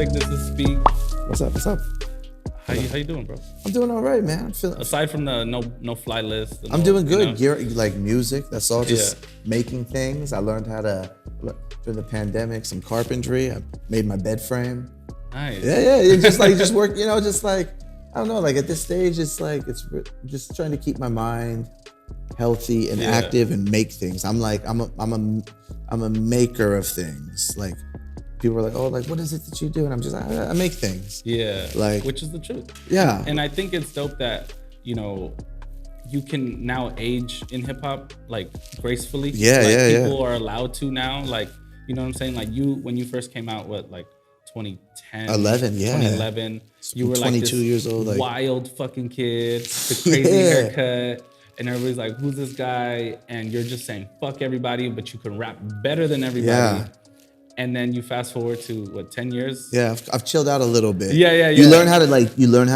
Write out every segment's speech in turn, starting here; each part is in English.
Vic. This is Speak. What's up? What's up? How you doing, bro? I'm doing all right, man. I'm feeling. Aside from the no fly list, I'm doing good. You know? Like music. That's all. Just making things. I learned how to during the pandemic. Some carpentry. I made my bed frame. Nice. Yeah. It's just work. Just like I don't know. Like at this stage, it's like just trying to keep my mind healthy and active and make things. I'm a maker of things. Like people are like, oh, like what is it that you do? And I'm just I make things. Yeah. Like which is the truth. Yeah. And I think it's dope that you can now age in hip hop like gracefully. People are allowed to now. Like you know what I'm saying? Like when you first came out, what like 2010, 2011, you were 22 like this years old, like wild fucking kid, the crazy haircut, and everybody's like, "Who's this guy?" And you're just saying "fuck everybody," but you can rap better than everybody. Yeah. And then you fast forward to what 10 years? Yeah, I've chilled out a little bit. Yeah. You learn how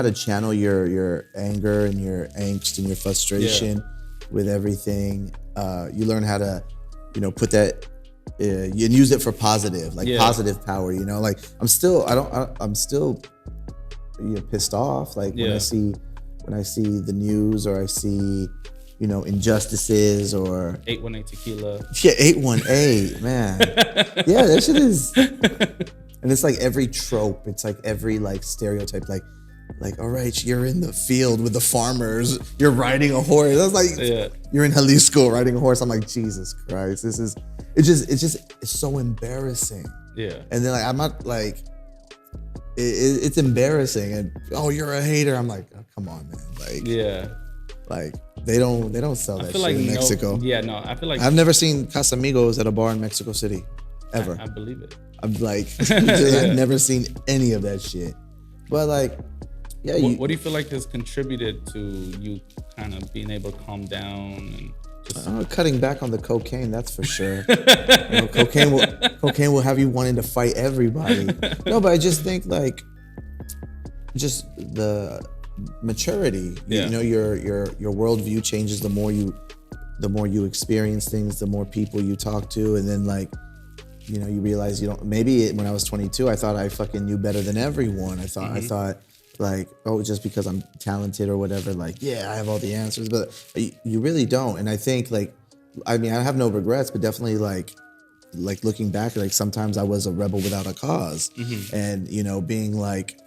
to channel your anger and your angst and your frustration with everything. You learn how to, put that. And use it for positive, positive power. Like I'm still pissed off. Like when I see the news or I see, injustices or 818 tequila. Yeah, 818, man. Yeah, that shit is. And it's like every trope. It's like every stereotype. Like, all right, you're in the field with the farmers. You're riding a horse. That's like you're in Jalisco riding a horse. I'm like, Jesus Christ, it's so embarrassing. Yeah. And then I'm not like, it's embarrassing. And you're a hater. I'm like, oh, come on, man. Like they don't sell that shit in Mexico. I feel like I've never seen Casamigos at a bar in Mexico City, ever. I believe it. I'm like, I've never seen any of that shit. But like. Yeah, what do you feel like has contributed to you kind of being able to calm down and just cutting back on the cocaine? That's for sure. Cocaine will have you wanting to fight everybody. No, but I just think like just the maturity. Yeah. Your worldview changes the more you experience things, the more people you talk to, and then like. You realize you don't. Maybe when I was 22, I thought I fucking knew better than everyone. I thought. Like, just because I'm talented or whatever, like, I have all the answers, but you really don't. And I think I have no regrets, but definitely like looking back, like sometimes I was a rebel without a cause. And, being like,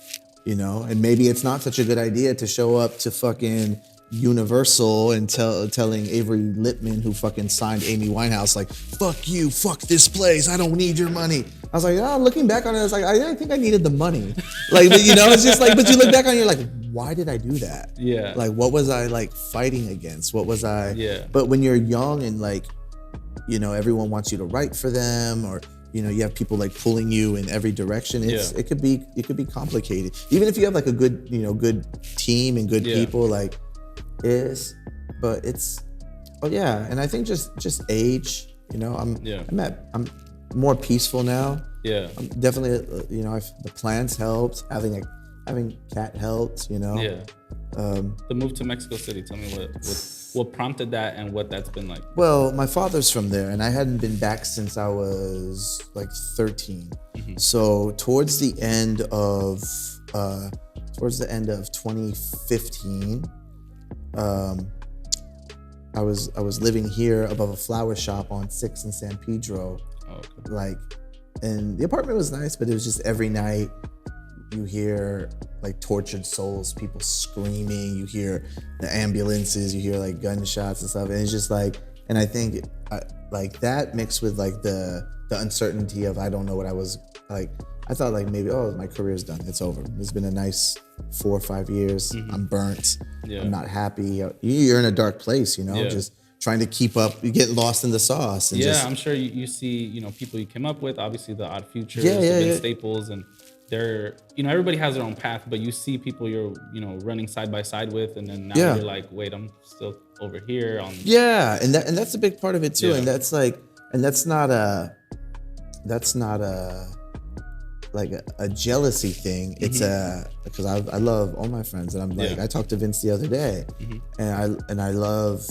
and maybe it's not such a good idea to show up to fucking Universal and telling Avery Lippman, who fucking signed Amy Winehouse, like, fuck you, fuck this place, I don't need your money. I was like, looking back on it, it's like, I think I needed the money. Like, it's just like, but you look back on it, you're like, why did I do that? Yeah. Like, what was I like fighting against? What was I? Yeah. But when you're young and like, everyone wants you to write for them or, you have people like pulling you in every direction. It could be complicated. Even if you have like a good, good team and good people, like, and I think just age, I'm more peaceful now. Yeah. I'm definitely, the plants helped, having cat helped, Yeah. The move to Mexico City, tell me what prompted that and what that's been like. Well, my father's from there and I hadn't been back since I was like 13. So towards the end of 2015, I was living here above a flower shop on 6th and San Pedro. Oh, okay. Like, and the apartment was nice, but it was just every night you hear like tortured souls, people screaming, you hear the ambulances, you hear like gunshots and stuff. And it's just like, and I think like that mixed with like the uncertainty of, I don't know what I was like, I thought like maybe, my career's done, it's over. It's been a nice 4 or 5 years. I'm burnt. I'm not happy. You're in a dark place, just trying to keep up. You get lost in the sauce. And I'm sure you see, people you came up with, obviously the Odd Futures, the Vince Staples, and they're, everybody has their own path, but you see people you're, running side by side with, and then now you're like, wait, I'm still over here. And that's a big part of it too. And that's like, and that's not a like a jealousy thing. It's because I love all my friends, and I'm like, I talked to Vince the other day, and I love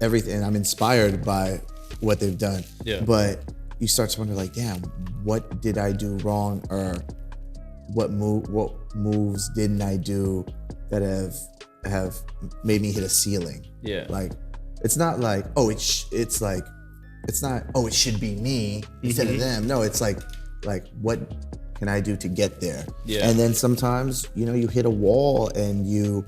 everything, and I'm inspired by what they've done. But you start to wonder, like, damn, what did I do wrong, or what moves didn't I do that have made me hit a ceiling? Yeah. Like, it's not like, it's not, it should be me instead of them. No, it's like what can I do to get there? Yeah. And then sometimes, you hit a wall and you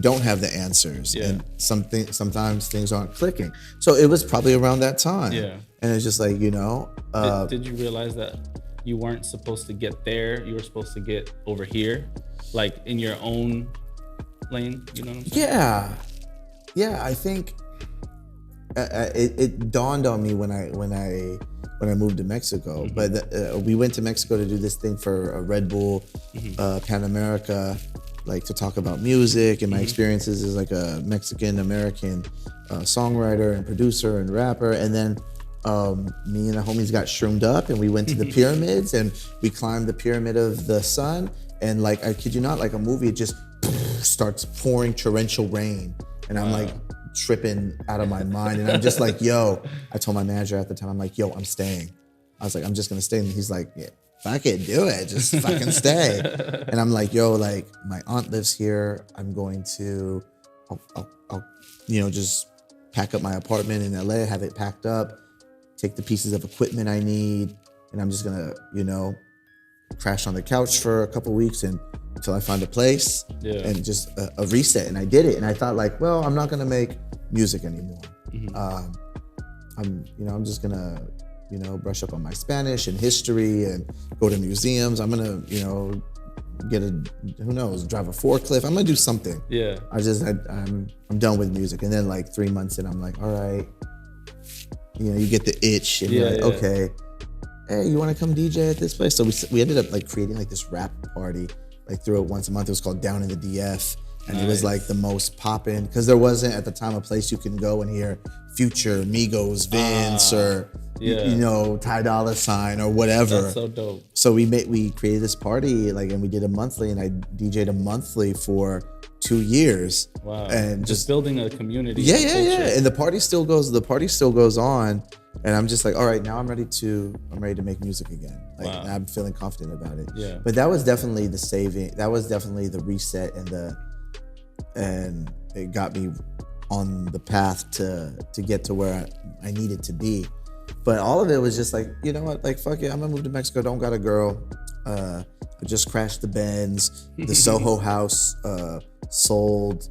don't have the answers. Yeah. And sometimes things aren't clicking. So it was probably around that time. Yeah. And it's just like, did you realize that you weren't supposed to get there? You were supposed to get over here, like in your own lane. You know what I'm saying? Yeah. I think it dawned on me when I moved to Mexico. But we went to Mexico to do this thing for a Red Bull Pan America, like to talk about music and my experiences as like a Mexican American songwriter and producer and rapper. And then me and the homies got shroomed up and we went to the pyramids and we climbed the Pyramid of the Sun. And like, I kid you not, like a movie, it just starts pouring torrential rain. And I'm like tripping out of my mind. And I'm just like, yo, I told my manager at the time, I'm like, yo, I'm staying. I was like, I'm just gonna stay. And he's like, yeah, fuck it, do it, just fucking stay. And I'm like, yo, like my aunt lives here. I'm going to, I'll just pack up my apartment in LA, have it packed up, take the pieces of equipment I need, and I'm just gonna, crash on the couch for a couple weeks and until I find a place and just a reset. And I did it. And I thought like, well, I'm not gonna make music anymore. I'm just gonna, brush up on my Spanish and history and go to museums. I'm gonna, drive a forklift. I'm gonna do something. Yeah. I'm done with music. And then like 3 months in, I'm like, all right, you get the itch and you're like, okay, hey, you want to come DJ at this place? So we ended up like creating like this rap party, like through it once a month. It was called Down in the DF. And It was like the most poppin', because there wasn't at the time a place you can go and hear Future, Migos, Vince, or Ty Dolla $ign or whatever. That's so dope. So we created this party and we did a monthly, and I DJ'd a monthly for 2 years. Wow. And just building a community. Yeah. And the party still goes on. And I'm just like, all right, now I'm ready to make music again. Like I'm feeling confident about it. Yeah. But that was definitely the saving. That was definitely the reset and it got me on the path to get to where I needed to be. But all of it was just like, you know what, like fuck it, I'm gonna move to Mexico, don't got a girl. I just crashed the Benz. The Soho house sold.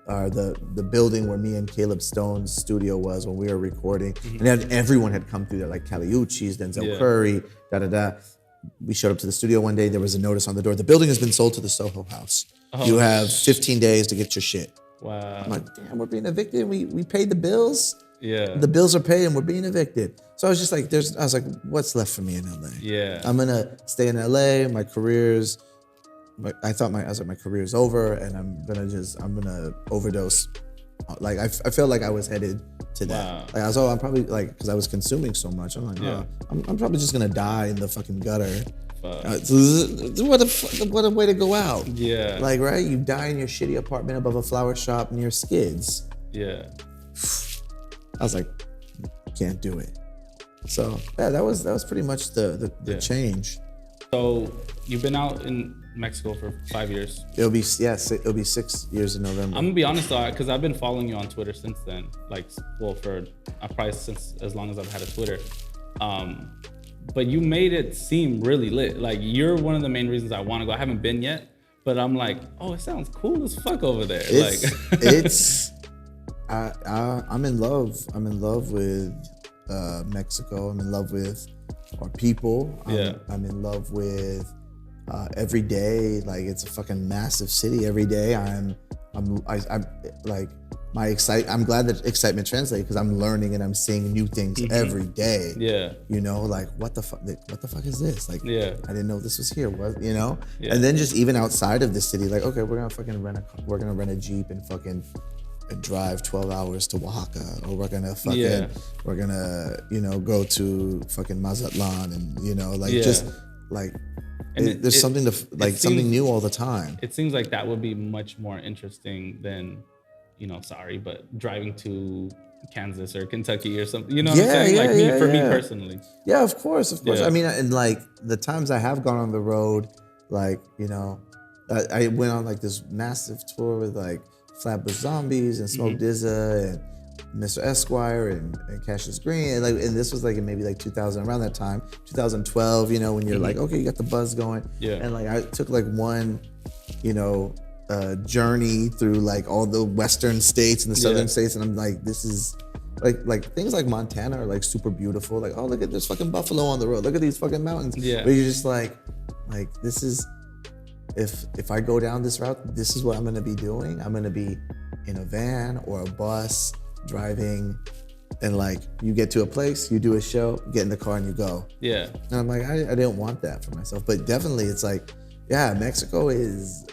The building where me and Caleb Stone's studio was when we were recording. And then everyone had come through there, like Caliucci's, Denzel Curry, We showed up to the studio one day, there was a notice on the door, the building has been sold to the Soho house. You have 15 days to get your shit. Wow. I'm like, damn, we're being evicted. We paid the bills. Yeah. The bills are paid and we're being evicted. So I was just like, I was like, what's left for me in LA? Yeah. I'm gonna stay in LA. My career's over and I'm gonna overdose. Like I felt like I was headed to that. Wow. Like I'm probably like, because I was consuming so much. I'm like, I'm probably just gonna die in the fucking gutter. What a way to go out. Yeah. Like, right? You die in your shitty apartment above a flower shop near Skids. Yeah. I was like, can't do it. So that was pretty much the change. So you've been out in Mexico for 5 years. It'll be 6 years in November. I'm gonna be honest though, because I've been following you on Twitter since then. For probably since as long as I've had a Twitter. But you made it seem really lit. Like you're one of the main reasons I want to go. I haven't been yet, but I'm like, oh, it sounds cool as fuck over there. I'm in love. I'm in love with Mexico. I'm in love with our people. I'm in love with every day. Like it's a fucking massive city. Every day I'm like I'm glad that excitement translates because I'm learning and I'm seeing new things every day. Yeah. Like what the fuck is this? Like I didn't know this was here. What Yeah. And then just even outside of the city, like, okay, we're gonna rent a Jeep and fucking drive 12 hours to Oaxaca, or we're gonna go to fucking Mazatlan and just like and there's something something new all the time. It seems like that would be much more interesting than, but driving to Kansas or Kentucky or something. You know what I'm saying? Like me personally. Yeah, of course. Yeah. I mean, and like the times I have gone on the road, like, you know, I went on like this massive tour with like Flatbush Zombies and Smoke DZA and Mr. Esquire and Cassius Green, and this was like in maybe like 2000, around that time, 2012. You know, when you're like, okay, you got the buzz going. Yeah. And like I took like one, you know, journey through like all the western states and the southern states, and I'm like, this is like things like Montana are like super beautiful. Like, oh, look at this fucking buffalo on the road. Look at these fucking mountains. Yeah. But you're just like this is, if I go down this route, this is what I'm gonna be doing. I'm gonna be in a van or a bus driving, and like you get to a place, you do a show, get in the car and you go. Yeah. And I'm like, I didn't want that for myself. But definitely it's like, yeah, Mexico is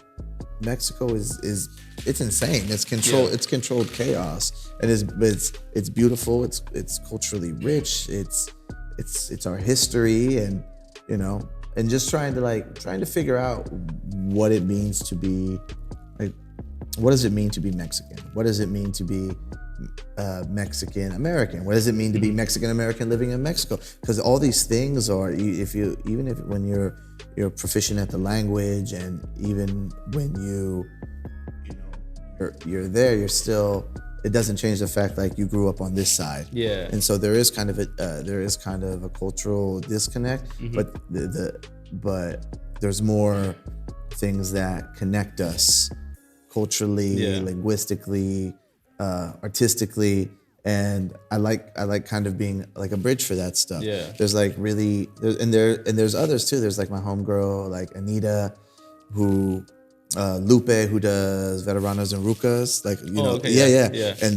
it's insane. It's controlled chaos. And it's beautiful, it's culturally rich, it's our history, and you know, and just trying to figure out what it means to be like, what does it mean to be Mexican? What does it mean to be Mexican American? What does it mean to be Mexican American living in Mexico? Because all these things are, when you're proficient at the language, and even when you're there, you're still, it doesn't change the fact like you grew up on this side. Yeah. And so there is kind of a cultural disconnect, but but there's more things that connect us culturally, linguistically, artistically, and I like kind of being like a bridge for that stuff. Yeah. There's like really, there's others too. There's like my homegirl, like Anita, who Lupe, who does Veteranos and Rucas, like, you know. Okay, yeah. And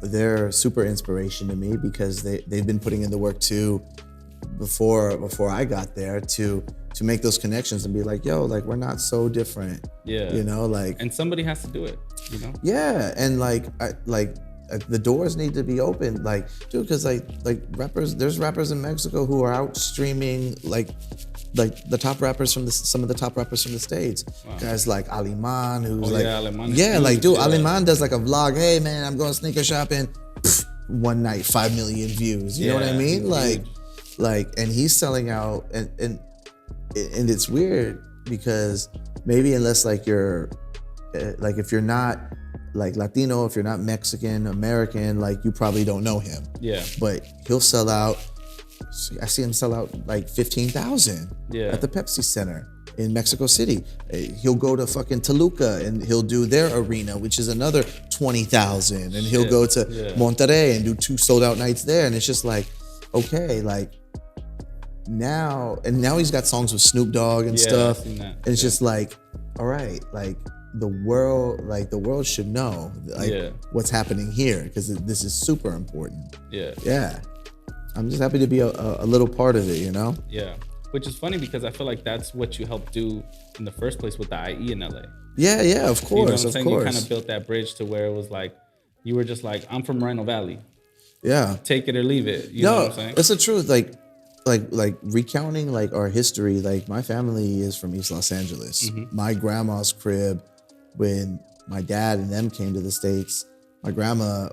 they're super inspiration to me, because they've been putting in the work too before I got there to make those connections and be like, yo, like, we're not so different. Yeah. You know, like, and somebody has to do it, you know? Yeah. And the doors need to be open, like, dude, because like rappers, there's rappers in Mexico who are out streaming like the top rappers from some of the top rappers from the States. Wow. Guys like Aliman, who's Aliman does like a vlog. Hey man, I'm going sneaker shopping. One night, 5 million views. You know what I mean? Like, and he's selling out, and it's weird because maybe unless like you're like, if you're not like Latino, if you're not Mexican American, like you probably don't know him. Yeah. But he'll sell out. I see him sell out like 15,000 at the Pepsi Center in Mexico City. He'll go to fucking Toluca and he'll do their arena, which is another 20,000. And he'll go to Monterrey and do 2 sold out nights there. And it's just like, okay, like now he's got songs with Snoop Dogg and stuff. And it's just like, all right, like the world should know like what's happening here, because this is super important. Yeah. I'm just happy to be a little part of it, you know? Yeah. Which is funny because I feel like that's what you helped do in the first place with the IE in LA. Yeah, of course. You know what I'm saying? You kind of built that bridge to where it was like, you were just like, I'm from Moreno Valley. Yeah. Take it or leave it. You know what I'm saying? It's the truth. Like recounting like our history, like my family is from East Los Angeles. My grandma's crib, when my dad and them came to the States, my grandma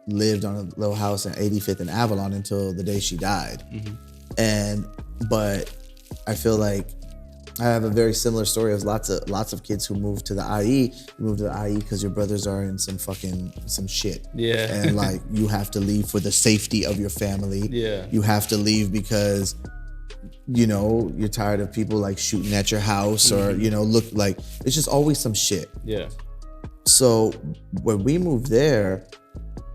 lived on a little house in 85th and Avalon until the day she died. But I feel like I have a very similar story of lots of kids who moved to the IE. You move to the IE because your brothers are in some shit. Yeah. And like, you have to leave for the safety of your family. Yeah. You have to leave because, you know, you're tired of people like shooting at your house, or, you know, look like, it's just always some shit. Yeah. So when we moved there,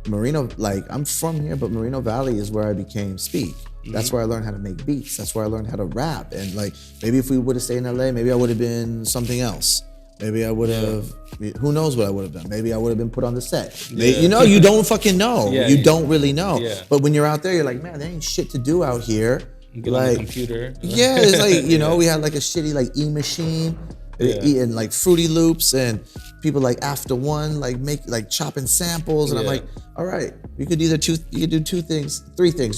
Moreno, like, I'm from here, but Moreno Valley is where I became Speak. That's where I learned how to make beats. That's where I learned how to rap. And like, maybe if we would have stayed in LA, maybe I would have been something else. Maybe I would have, who knows what I would have done. Maybe I would have been put on the set. You know, you don't fucking know. You don't really know. But when you're out there, you're like, man, there ain't shit to do out here. Get like, on the computer. Yeah, it's like, you know, we had like a shitty like E-machine. Eating like Fruity Loops, and people like After One like chopping samples, and I'm like, all right, you could do 3 things.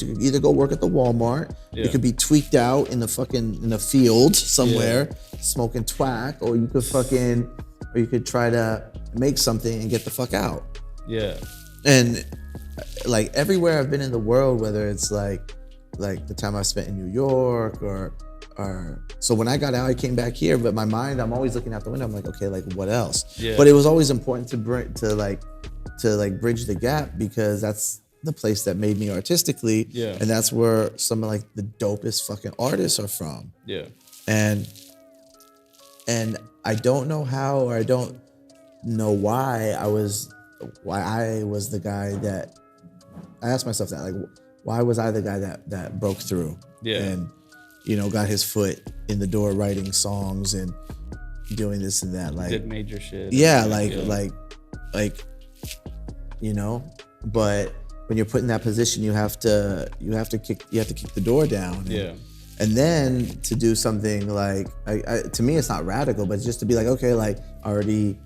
You could either go work at the Walmart, you could be tweaked out in the field somewhere smoking twack, or you could try to make something and get the fuck out. Yeah. And like everywhere I've been in the world, whether it's like the time I spent in New York or so when I got out, I came back here, but my mind, I'm always looking out the window. I'm like, okay, like what else? Yeah. But it was always important to bridge the gap, because that's the place that made me artistically. Yeah. And that's where some of like the dopest fucking artists are from. Yeah. And I don't know how, or I don't know why I was the guy that, I asked myself that, like, why was I the guy that broke through? Yeah. And, got his foot in the door writing songs and doing this and that. Like, did major shit. Yeah, but when you're put in that position, you have to kick the door down. And then to do something like, to me, it's not radical, but just to be like, okay, like I already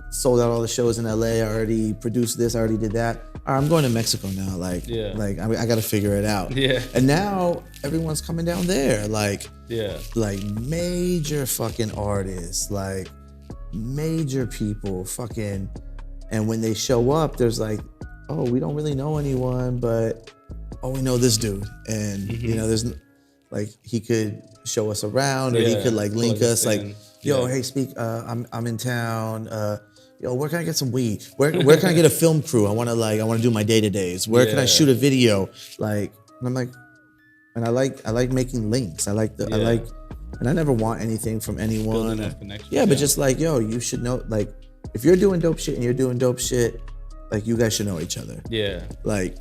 sold out all the shows in LA. I already produced this. I already did that. All right, I'm going to Mexico now. Like I got to figure it out. Yeah. And now everyone's coming down there. Like major fucking artists, like major people, fucking. And when they show up, there's like, oh, we don't really know anyone, but we know this dude, and there's like he could show us around, or he could like link us, like, yo, hey, speak. I'm in town. Yo, where can I get some weed? Where can I get a film crew? I want to do my day-to-days. Where can I shoot a video? Like, and I'm like, and I like making links. And I never want anything from anyone. But just like, yo, you should know, like, if you're doing dope shit and you're doing dope shit, like, you guys should know each other. Yeah. Like,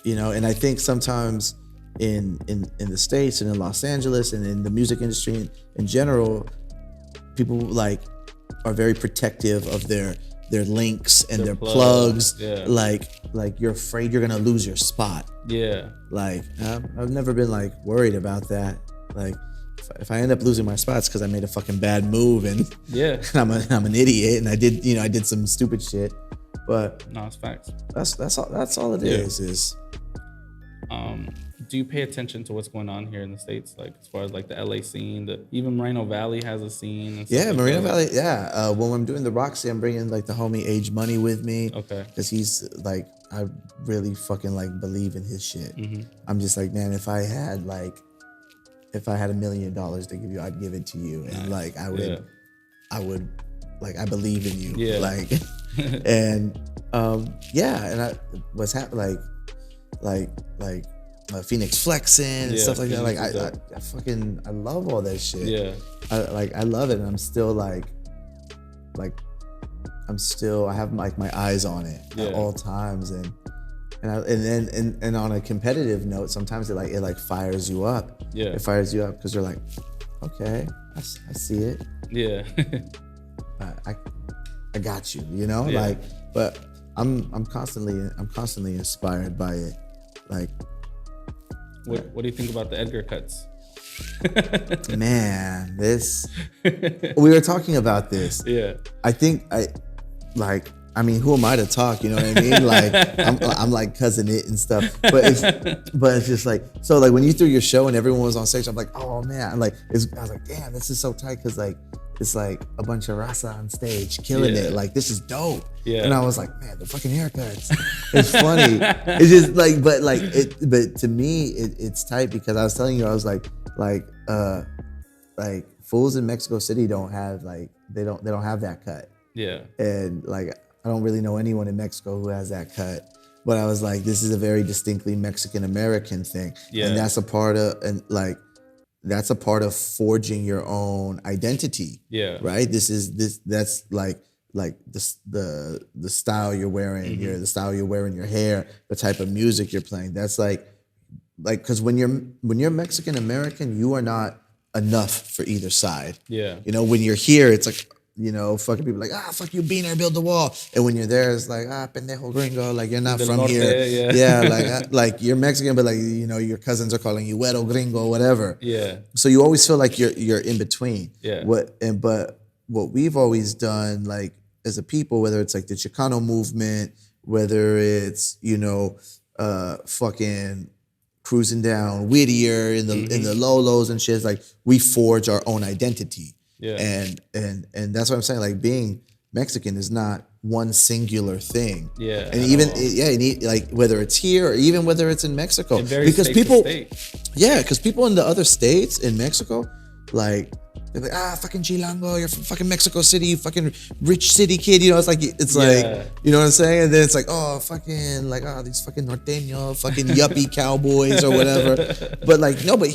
and I think sometimes in the States and in Los Angeles and in the music industry in general, people like are very protective of their links and their plugs. Yeah. Like you're afraid you're gonna lose your spot. Yeah. Like I've never been like worried about that. Like if I end up losing my spots because I made a fucking bad move and I'm an idiot and I did some stupid shit. But no, it's facts. That's all it is. Do you pay attention to what's going on here in the States? Like as far as like the LA scene, even Moreno Valley has a scene. And Moreno Valley. Yeah. When I'm doing the Roxy, I'm bringing like the homie Age Money with me. Okay. Because he's like, I really fucking like believe in his shit. Mm-hmm. I'm just like, man, if I had $1 million to give you, I'd give it to you. And like, I would, like, I believe in you. Yeah. Like, and and I was like Phoenix flexing and stuff like that. Like I love all that shit. Yeah. I love it, and I'm still I have like my eyes on it at all times, and on a competitive note, sometimes it fires you up. Yeah. It fires you up because you're like, okay, I see it. Yeah. I got you, like, but I'm constantly inspired by it. Like, what do you think about the Edgar cuts? Man, we were talking about this. Yeah. I think who am I to talk? You know what I mean? Like, I'm like cousin it and stuff. But it's just like, so like when you threw your show and everyone was on stage, I'm like, oh man, I was like, damn, this is so tight, because like it's like a bunch of Rasa on stage killing it. Like, this is dope. Yeah. And I was like, man, the fucking haircuts. It's funny. It's just like, but to me, it's tight, because I was telling you, I was like fools in Mexico City don't have they don't have that cut. Yeah. And like, I don't really know anyone in Mexico who has that cut. But I was like, this is a very distinctly Mexican American thing. Yeah. And that's a part of forging your own identity. Yeah. Right? That's like the style you're wearing, the style you're wearing your hair, the type of music you're playing. That's like because when you're Mexican American, you are not enough for either side. Yeah. When you're here, it's like, fucking people like, fuck you, beaner, build the wall. And when you're there, it's like, pendejo gringo, like, you're not from here. Yeah, like you're Mexican, but like, your cousins are calling you güero, gringo, whatever. Yeah. So you always feel like you're in between. Yeah. But what we've always done, like, as a people, whether it's like the Chicano movement, whether it's, fucking cruising down Whittier in the Lolos and shit, like, we forge our own identity. Yeah. And that's what I'm saying, like, being Mexican is not one singular thing. Yeah. And even like whether it's here or even whether it's in Mexico, because people, because people in the other states in Mexico, like they're like, fucking Chilango, you're from fucking Mexico City, you fucking rich city kid. You know, it's like you know what I'm saying? And then it's like, oh, fucking like, these fucking norteño, fucking yuppie cowboys or whatever. But like, no, but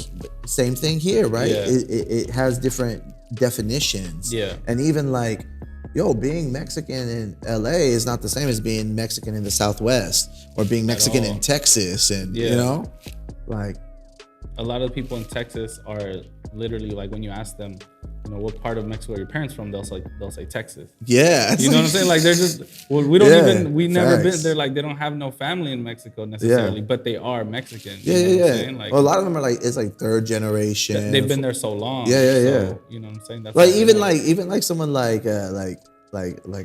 same thing here, right? Yeah. It has different definitions. Yeah. And even like, being Mexican in LA is not the same as being Mexican in the Southwest or being Mexican in Texas. And, you know, like. A lot of people in Texas are literally like, when you ask them, you know, what part of Mexico are your parents from? They'll say Texas. Yeah. You know what I'm saying? Like they're just, we never been, they're like, they don't have no family in Mexico necessarily, but they are Mexican. You know what I'm saying? Like, well, a lot of them are like, it's like third generation. They've been there so long. Yeah. You know what I'm saying? That's like, even like someone like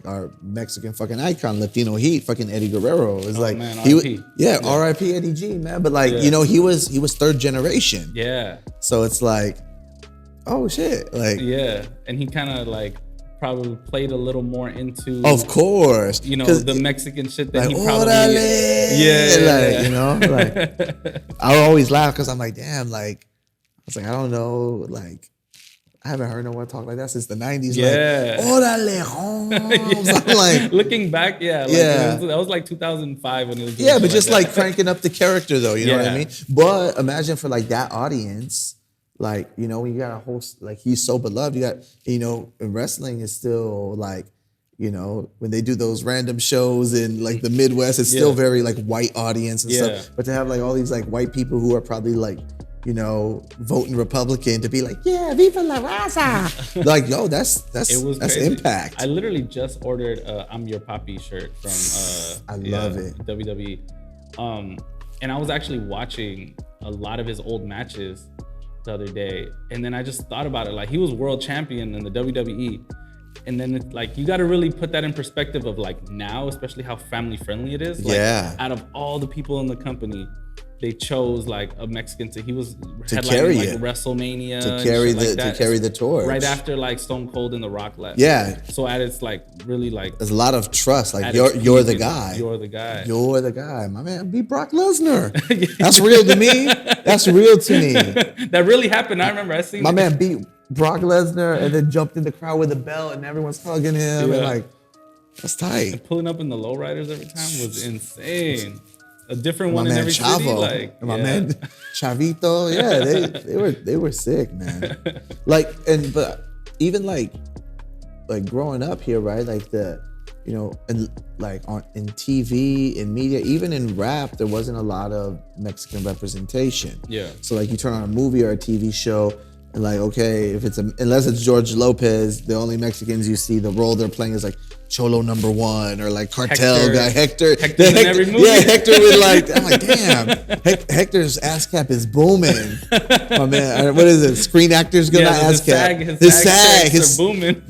our Mexican fucking icon, Latino Heat, fucking Eddie Guerrero is R.I.P. Eddie G, man. But like, you know, he was third generation. Yeah. So it's like, oh shit, like and he kind of like probably played a little more into, of course, you know, the Mexican shit that like, he probably, like, you know, like I always laugh because I'm like, damn, like I was like, I don't know, like I haven't heard no one talk like that since the 90s. Like, órale, like, looking back, that was like 2005 when it was. But just like cranking up the character though, you know what I mean? But imagine for like that audience, like, you know, when you got a host, like he's so beloved, you got, you know, and wrestling is still like, you know, when they do those random shows in like the Midwest, it's still very like white audience and stuff. But to have like all these like white people who are probably like, you know, voting Republican to be like, viva la raza. Like, yo, that's impact. I literally just ordered I'm Your Papi shirt from I love it. WWE. And I was actually watching a lot of his old matches the other day, and then I just thought about it. Like, he was world champion in the WWE, and then it's like, you got to really put that in perspective of like now, especially how family friendly it is. Like, out of all the people in the company, they chose like a Mexican to carry like it, WrestleMania, to carry the torch right after like Stone Cold and The Rock left. So it's like really like there's a lot of trust. Like you're the guy. You're the guy. My man beat Brock Lesnar. That's real to me. That's real to me. That really happened. I remember I seen my man beat Brock Lesnar and then jumped in the crowd with a belt and everyone's hugging him and like that's tight. And pulling up in the lowriders every time was insane. A different one in every city, like my man Chavito, they were sick, man. Like, but even like growing up here, right? Like the, you know, and like in TV, in media, even in rap, there wasn't a lot of Mexican representation. So like you turn on a movie or a TV show, and like, okay, if unless it's George Lopez, the only Mexicans you see, the role they're playing is like Cholo number 1 or like cartel guy Hector. In every movie. Yeah, Hector with like, I'm like, damn, Hector's ass cap is booming. My man, what is it? Screen Actors Guild, not ass cap. His SAG are booming.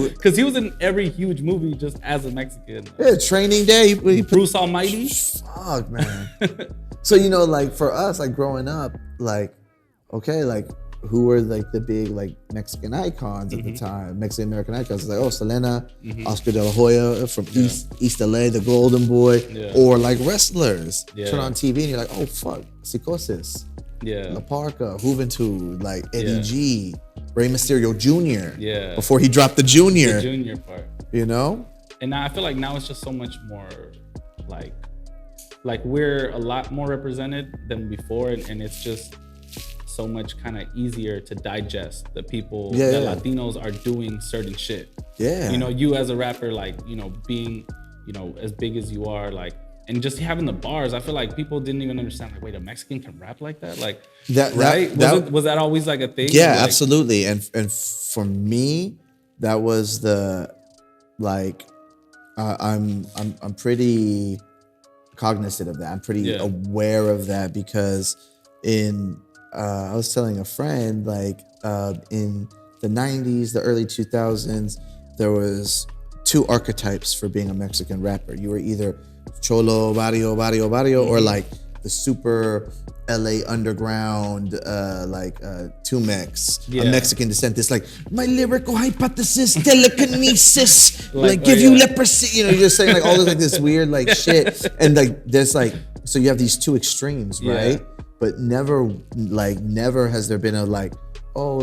Because he was in every huge movie just as a Mexican. Yeah, Training Day. Bruce Almighty. Fuck, man. So, you know, like for us, like growing up, like, okay, like who were like the big like Mexican icons at the time, Mexican American icons, like Selena, Oscar De La Hoya from East LA, the Golden Boy, or like wrestlers. Turn on TV and you're like, oh fuck, Psicosis, La Parka, Juventud, like Eddie G, Rey Mysterio Jr. Before he dropped the Junior. The Junior part. You know? And now I feel like now it's just so much more like we're a lot more represented than before, and it's just so much kind of easier to digest the people that Latinos are doing certain shit. You know, you as a rapper, like, you know, being, you know, as big as you are, like, and just having the bars, I feel like people didn't even understand, like, wait, a Mexican can rap like that? Like, right? Was that always like a thing? Yeah, like, absolutely. And for me, that was the, like, I'm pretty cognizant of that. I'm pretty aware of that because I was telling a friend, like, in the 90s, the early 2000s, there was 2 archetypes for being a Mexican rapper. You were either Cholo, Barrio, or like the super LA underground, Tumex, Yeah. a Mexican descent. It's like, my lyrical hypothesis, telekinesis, Like, give oh, you yeah. leprosy. You know, you're just saying like all this like this weird like shit. And like there's like, so you have these two extremes, right? Yeah. But never has there been a like, oh,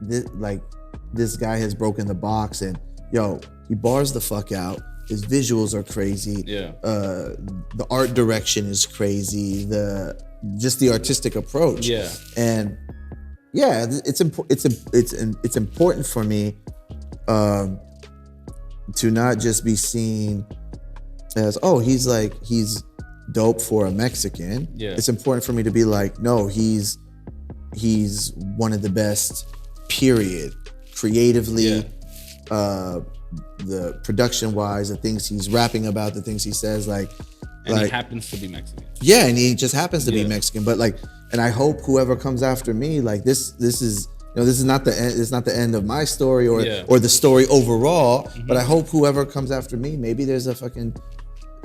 this guy has broken the box and yo, he bars the fuck out. His visuals are crazy. Yeah. The art direction is crazy. Just the artistic approach. Yeah. And yeah, it's important for me to not just be seen as, oh, he's dope for a Mexican. Yeah. It's important for me to be like, no, he's one of the best, period. Creatively, the production wise, the things he's rapping about, the things he says, and he happens to be Mexican. Yeah, and he just happens to be Mexican. But like, and I hope whoever comes after me, like this is, you know, this is not the end. It's not the end of my story or the story overall. Mm-hmm. But I hope whoever comes after me, maybe there's a fucking,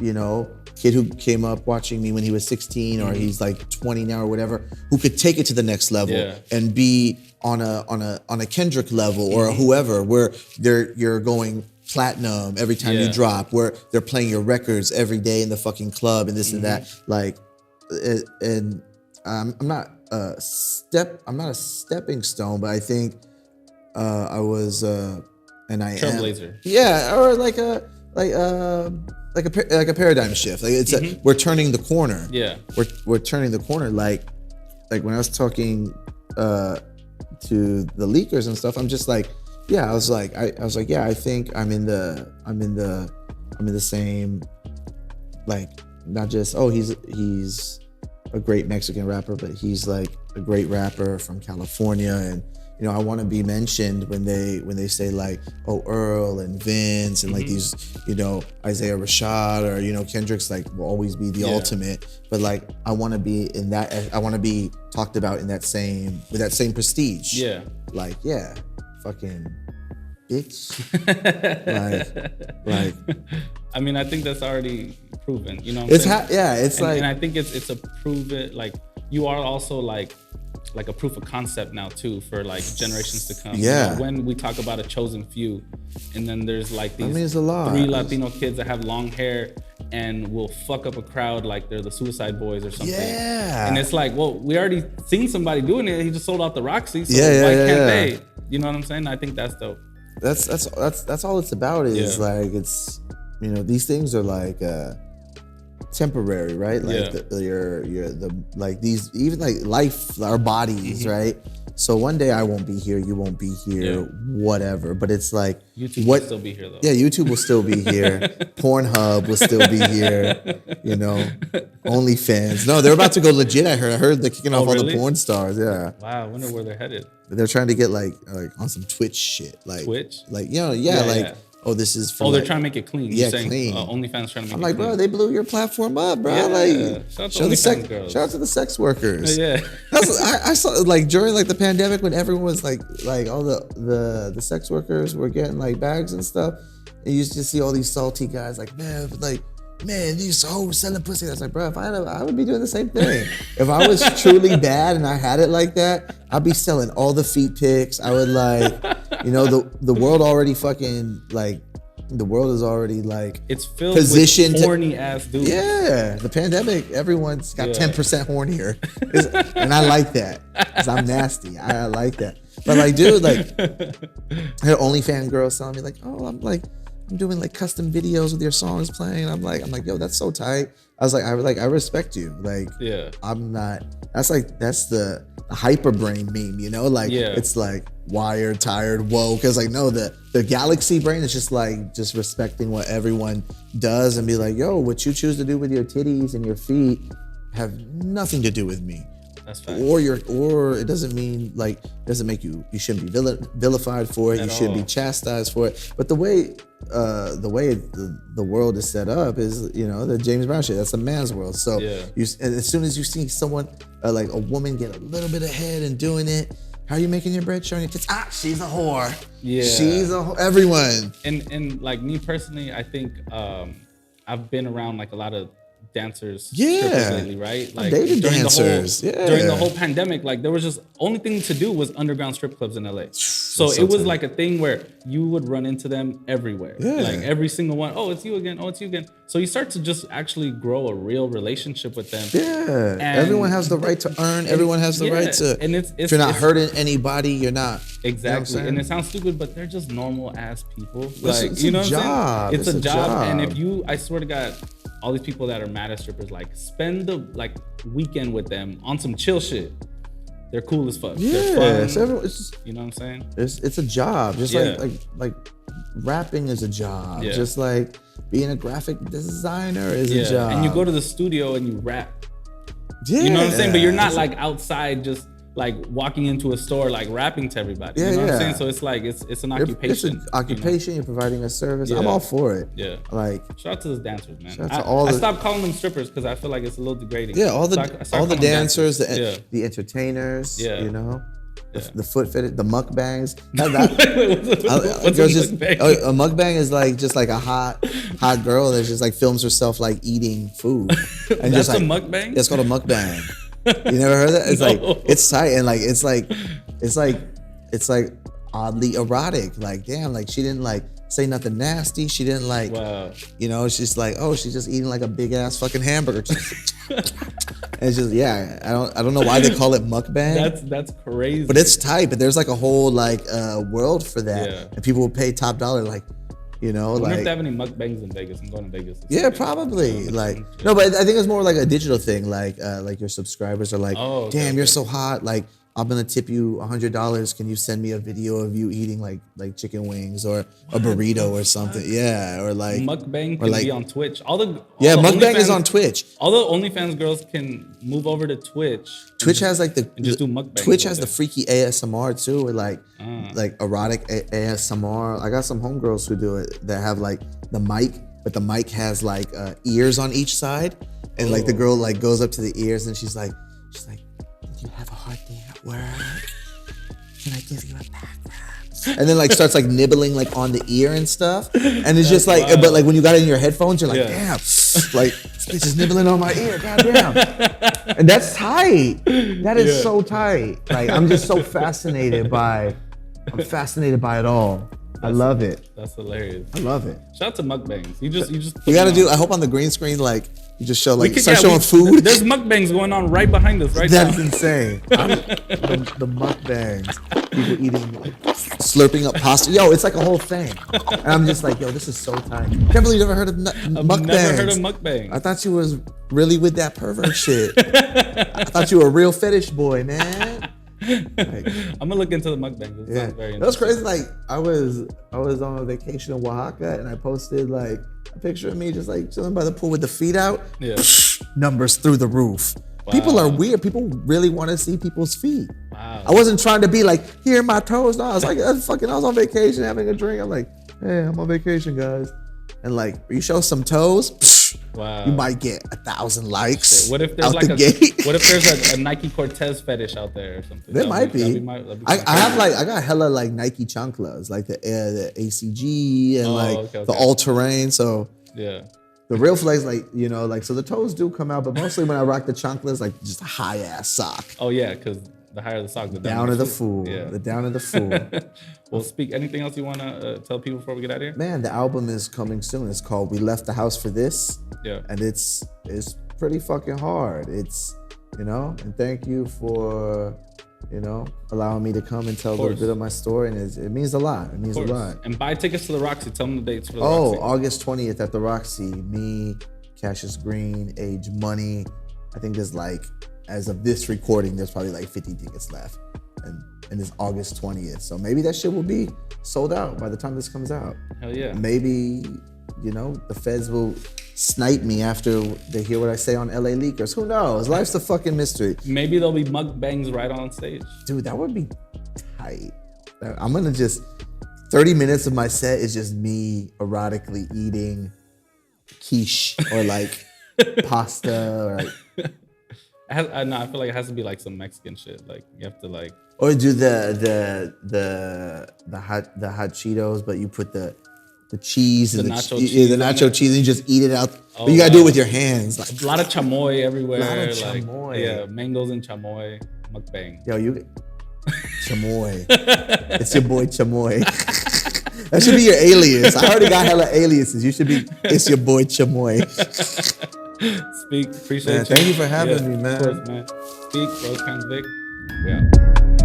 you know, kid who came up watching me when he was 16 or he's like 20 now or whatever, who could take it to the next level and be on a Kendrick level or whoever, where you're going platinum every time you drop, where they're playing your records every day in the fucking club and this and that. Like, and I'm not a stepping stone, but I think I was and I Trailblazer. am. Yeah, or like a paradigm shift. Like it's we're turning the corner. Yeah, we're turning the corner. Like when I was talking to the leakers and stuff, I'm just like, yeah, I was like, yeah, I think I'm in the same, like, not just, oh, he's a great Mexican rapper, but he's like a great rapper from California. And you know, I want to be mentioned when they say like, oh, Earl and Vince and like these, you know, Isaiah Rashad or, you know, Kendrick's like will always be the ultimate. But like, I want to be in that. I want to be talked about in that same, with that same prestige. Yeah. Like, yeah, fucking bitch. like. I mean, I think that's already proven. You know what I'm it's saying? It's like, and I think it's a prove it. Like, you are also like a proof of concept now too for like generations to come. Yeah. You know, when we talk about a chosen few, and then there's like these it's a lot. 3 Latino kids that have long hair and will fuck up a crowd like they're the Suicide Boys or something. Yeah. And it's like, well, we already seen somebody doing it. He just sold out the Roxy, so why can't they? You know what I'm saying? I think that's dope. That's all it's about. Is like, it's, you know, these things are like temporary, right? Like like these, even like life, our bodies, right? So one day I won't be here, you won't be here, whatever. But it's like, YouTube will still be here though. Yeah, YouTube will still be here. Pornhub will still be here. You know, OnlyFans. No, they're about to go legit. I heard they're kicking off all the porn stars. Yeah. Wow, I wonder where they're headed. They're trying to get like on some Twitch shit. Like Twitch? Like, you know, like. Oh, this is for they're trying to make it clean. Yeah, saying, clean. OnlyFans trying to make it clean. I'm like, bro, they blew your platform up, bro. Yeah. Like, shout out to the sex workers. Yeah. I saw like during like the pandemic when everyone was like all the sex workers were getting like bags and stuff. And you used to see all these salty guys like, man, these hoes selling pussy. I was like, bro, if I would be doing the same thing. If I was truly bad and I had it like that, I'd be selling all the feet pics. I would like, you know, the world already fucking like, the world is already like, it's filled positioned with horny ass dudes. Yeah, the pandemic, everyone's got 10% hornier, and I like that because I'm nasty. I like that. But like, dude, like, I had OnlyFans girls telling me like, oh, I'm doing like custom videos with your songs playing. I'm like, yo, that's so tight. I was like, I respect you. Like, I'm not. That's the hyper brain meme, you know? Like, it's like wired, tired, woke. Cause like, no, the galaxy brain is just like, just respecting what everyone does and be like, yo, what you choose to do with your titties and your feet have nothing to do with me. That's fact. Or it doesn't mean like, doesn't make you shouldn't be vilified for it. You shouldn't be chastised for it. But the way the world is set up is, you know, the James Brown shit. That's a man's world. So and as soon as you see someone like a woman get a little bit ahead and doing it, how are you making your bread? Showing your kids? She's a whore. Yeah, she's everyone. And like me personally, I think I've been around like a lot of dancers, Yeah. strippers lately, right? Like dated during dancers. during the whole pandemic, like there was just only thing to do was underground strip clubs in LA. So it was like a thing where you would run into them everywhere. Yeah. Like every single one. Oh, it's you again. Oh, it's you again. So you start to just actually grow a real relationship with them. Yeah. And everyone has the right to earn. Everyone has the right to. And if you're not hurting anybody, you're not. Exactly. You know and it sounds stupid, but they're just normal ass people. Like, it's you know, what I'm saying? It's a job. And if you, I swear to God, all these people that are mad at strippers, like spend the like weekend with them on some chill shit. They're cool as fuck. Yeah, they're fun. it's just, you know what I'm saying? It's a job. Just like rapping is a job. Yeah. Just like being a graphic designer is a job. And you go to the studio and you rap. Yeah, you know what I'm saying? But you're not like outside just like walking into a store like rapping to everybody. Yeah, you know what I'm saying? So it's like it's an occupation. It's an occupation. You're providing a service. Yeah. I'm all for it. Yeah. Like shout out to those dancers, man. Shout out to all I stopped calling them strippers because I feel like it's a little degrading. Yeah, all the dancers, the entertainers. Yeah. You know. Yeah. The foot fitted, the mukbangs. A mukbang is like just like a hot girl that just like films herself like eating food. And That's just like, a mukbang? It's called a mukbang. You never heard that? It's like it's tight and like it's like oddly erotic. Like damn, like she didn't like say nothing nasty. She didn't like you know, she's like, oh, she's just eating like a big ass fucking hamburger. And it's just I don't know why they call it mukbang. That's crazy. But it's tight. But there's like a whole like world for that, and people will pay top dollar. Like, you know, I wonder like if they have any mukbangs in Vegas. I'm going to Vegas. Yeah, probably. Like no, but I think it's more like a digital thing. Like your subscribers are like, damn, you're so hot. Like I'm gonna tip you $100. Can you send me a video of you eating like chicken wings or a burrito or something? Yeah, or like mukbang can be on Twitch. Mukbang is on Twitch. All the OnlyFans girls can move over to Twitch. Twitch has like just do mukbang. Twitch has the freaky ASMR too, with like erotic ASMR. I got some homegirls who do it that have like the mic, but the mic has like ears on each side, and like the girl like goes up to the ears and she's like, did you have a hard day at work? Can I give you a back rub? And then like starts like nibbling like on the ear and stuff, and it's just like, but like when you got it in your headphones, you're like, damn, like this bitch is nibbling on my ear, goddamn. And that's tight. That is so tight. Like I'm just so fascinated by it all. I love it. That's hilarious. I love it. Shout out to mukbangs. You just. We gotta do. I hope on the green screen, like you just show like start showing food. There's mukbangs going on right behind us right now. That's insane. The mukbangs, people eating, like, slurping up pasta. Yo, it's like a whole thing. And I'm just like, yo, this is so tight. Can't believe you never heard of mukbangs. I've never heard of mukbangs. I thought you was really with that pervert shit. I thought you were a real fetish boy, man. Like, I'm gonna look into the mukbang. Very interesting. That was crazy. Like I was on a vacation in Oaxaca and I posted like a picture of me just like chilling by the pool with the feet out. Yeah. Numbers through the roof. Wow. People are weird. People really want to see people's feet. Wow. I wasn't trying to be like, here are my toes. No, I was like, I was on vacation having a drink. I'm like, hey, I'm on vacation, guys. And like, you show some toes, wow, you might get 1,000 likes. Shit. What if there's out the gate? What if there's a Nike Cortez fetish out there or something? There might be. I got hella like Nike chanclas, like the ACG and the all terrain. So yeah, the real flex, like you know, like so the toes do come out, but mostly when I rock the chanclas, like just a high ass sock. Oh yeah, because the higher the sock, the down of the fool. Yeah, the down of the fool. Well, anything else you want to tell people before we get out of here? Man, the album is coming soon. It's called We Left the House for This. Yeah. And it's pretty fucking hard. It's, you know, and thank you for, you know, allowing me to come and tell a little bit of my story. And it means a lot. It means a lot. And buy tickets to the Roxy. Tell them the dates for the Roxy. Oh, August 20th at the Roxy. Me, Cassius Green, Age Money. I think there's like, as of this recording, there's probably like 50 tickets left. And it's August 20th. So maybe that shit will be sold out by the time this comes out. Hell yeah. Maybe, you know, the feds will snipe me after they hear what I say on LA Leakers. Who knows? Life's a fucking mystery. Maybe there'll be mukbangs right on stage. Dude, that would be tight. I'm gonna just, 30 minutes of my set is just me erotically eating quiche or like pasta or like. No, I feel like it has to be like some Mexican shit. Like you have to like. Or do the hot Cheetos, but you put the the cheese and The the nacho cheese, cheese the on nacho it. cheese, and you just eat it out. Oh, But you gotta do it with your hands. Like A lot of chamoy everywhere. lot of like chamoy. yeah, mangoes and chamoy. Mukbang. yo, you chamoy. It's your boy Chamoy. That should be your alias. I already got hella aliases. You should be. It's your boy Chamoy. Speak. Appreciate Man, you. thank you for having me, man. Of course, man. Speak. Rosecrans Vic. Yeah.